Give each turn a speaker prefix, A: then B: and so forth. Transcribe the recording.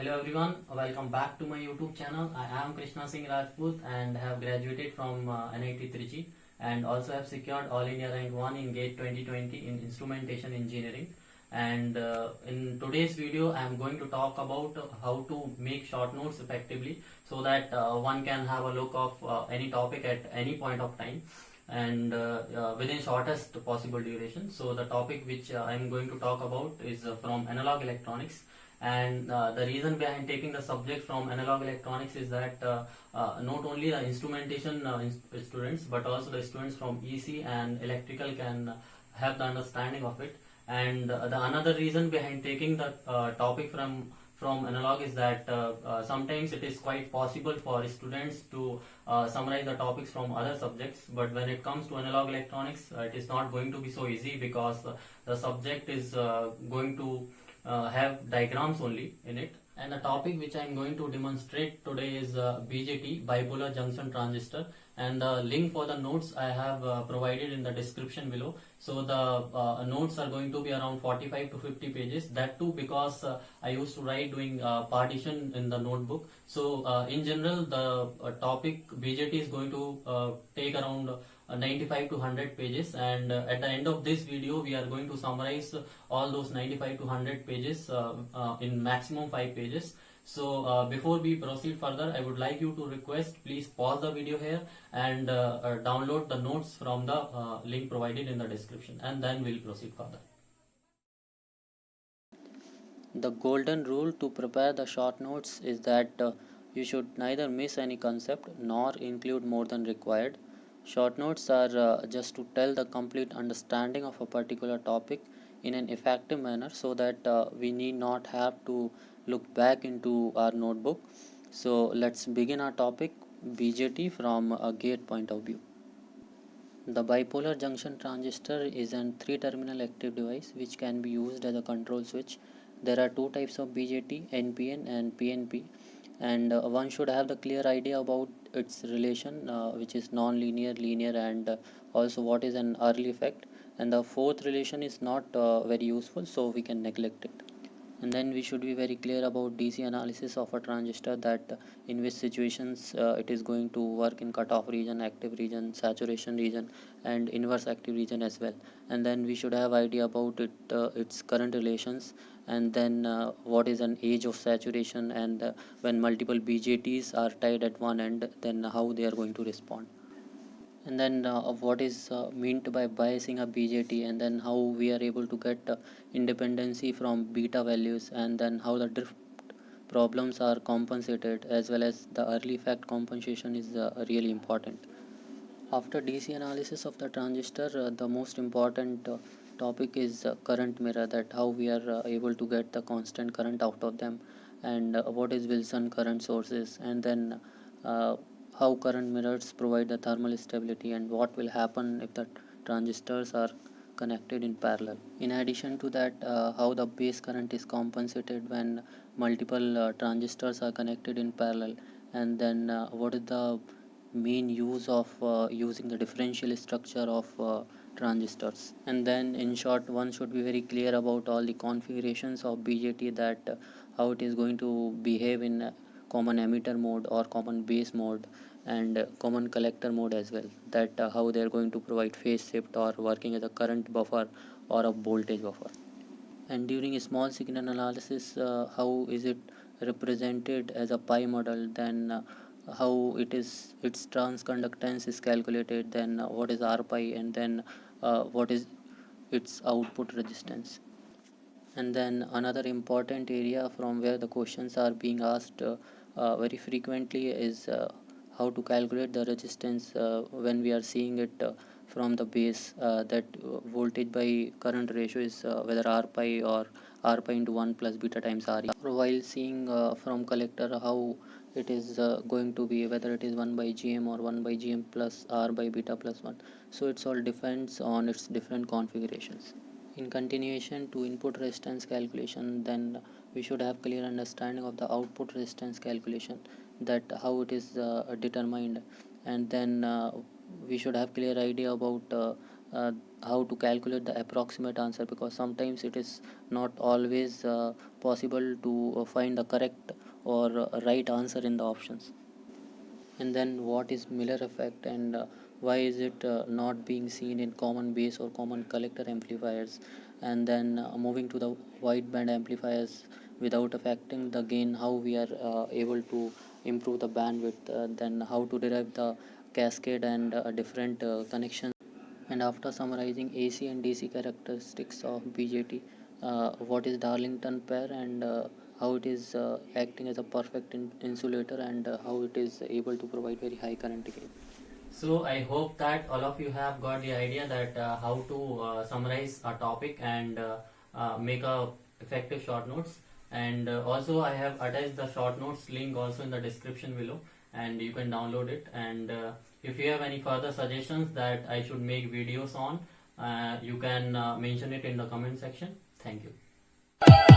A: Hello everyone, welcome back to my YouTube channel. I am Krishna Singh Rajput and have graduated from NIT Trichy and also have secured All India Rank 1 in GATE 2020 in Instrumentation Engineering. And in today's video, I am going to talk about how to make short notes effectively so that one can have a look of any topic at any point of time and within shortest possible duration. So the topic which I am going to talk about is from analog electronics, and the reason behind taking the subject from analog electronics is that not only the instrumentation students but also the students from EC and electrical can have the understanding of it. And the another reason behind taking the topic from analog is that sometimes it is quite possible for students to summarize the topics from other subjects, but when it comes to analog electronics, it is not going to be so easy because the subject is going to have diagrams only in it. And the topic which I am going to demonstrate today is BJT, bipolar junction transistor, and the link for the notes I have provided in the description below. So the notes are going to be around 45 to 50 pages, that too because I used to write doing partition in the notebook. So in general the topic BJT is going to take around 95 to 100 pages, and at the end of this video we are going to summarize all those 95 to 100 pages in maximum 5 pages. So before we proceed further, I would like you to request, please pause the video here and download the notes from the link provided in the description, and then we'll proceed further.
B: The golden rule to prepare the short notes is that you should neither miss any concept nor include more than required. Short notes are just to tell the complete understanding of a particular topic in an effective manner so that we need not have to look back into our notebook. So let's begin our topic, BJT, from a gate point of view. The bipolar junction transistor is a 3-terminal active device which can be used as a control switch. There are two types of BJT, NPN and PNP, and one should have the clear idea about its relation, which is non-linear, linear, and also what is an early effect. And the fourth relation is not very useful, so we can neglect it. And then we should be very clear about DC analysis of a transistor, that in which situations it is going to work in cutoff region, active region, saturation region, and inverse active region as well. And then we should have idea about its current relations, and then what is an age of saturation, and when multiple BJTs are tied at one end, then how they are going to respond. And then what is meant by biasing a BJT, and then how we are able to get independency from beta values, and then how the drift problems are compensated, as well as the early effect compensation is really important. After DC analysis of the transistor, the most important topic is current mirror, that how we are able to get the constant current out of them, and what is Wilson current sources, and then uh, how current mirrors provide the thermal stability, and what will happen if the transistors are connected in parallel. In addition to that, how the base current is compensated when multiple transistors are connected in parallel, and then what is the main use of using the differential structure of transistors. And then in short, one should be very clear about all the configurations of BJT, that how it is going to behave in common emitter mode or common base mode, and common collector mode as well, that how they are going to provide phase shift or working as a current buffer or a voltage buffer. And during a small signal analysis, how is it represented as a pi model, then how its transconductance is calculated, then what is r pi, and then what is its output resistance. And then another important area from where the questions are being asked very frequently is how to calculate the resistance when we are seeing it from the base, that voltage by current ratio is whether r pi or r pi into 1 plus beta times re, or while seeing from collector how it is going to be, whether it is 1 by gm or 1 by gm plus r by beta plus 1. So it's all depends on its different configurations. In continuation to input resistance calculation, then we should have clear understanding of the output resistance calculation, that how it is determined, and then we should have clear idea about how to calculate the approximate answer, because sometimes it is not always possible to find the correct or right answer in the options. And then what is Miller effect, and why is it not being seen in common base or common collector amplifiers? And then moving to the wideband amplifiers without affecting the gain, how we are able to improve the bandwidth, then how to derive the cascade and different connections. And after summarizing AC and DC characteristics of BJT, what is Darlington pair, and how it is acting as a perfect insulator, and how it is able to provide very high current gain.
A: So I hope that all of you have got the idea that how to summarize a topic and make a effective short notes. And also I have attached the short notes link also in the description below, and you can download it. And if you have any further suggestions that I should make videos on, you can mention it in the comment section. Thank you.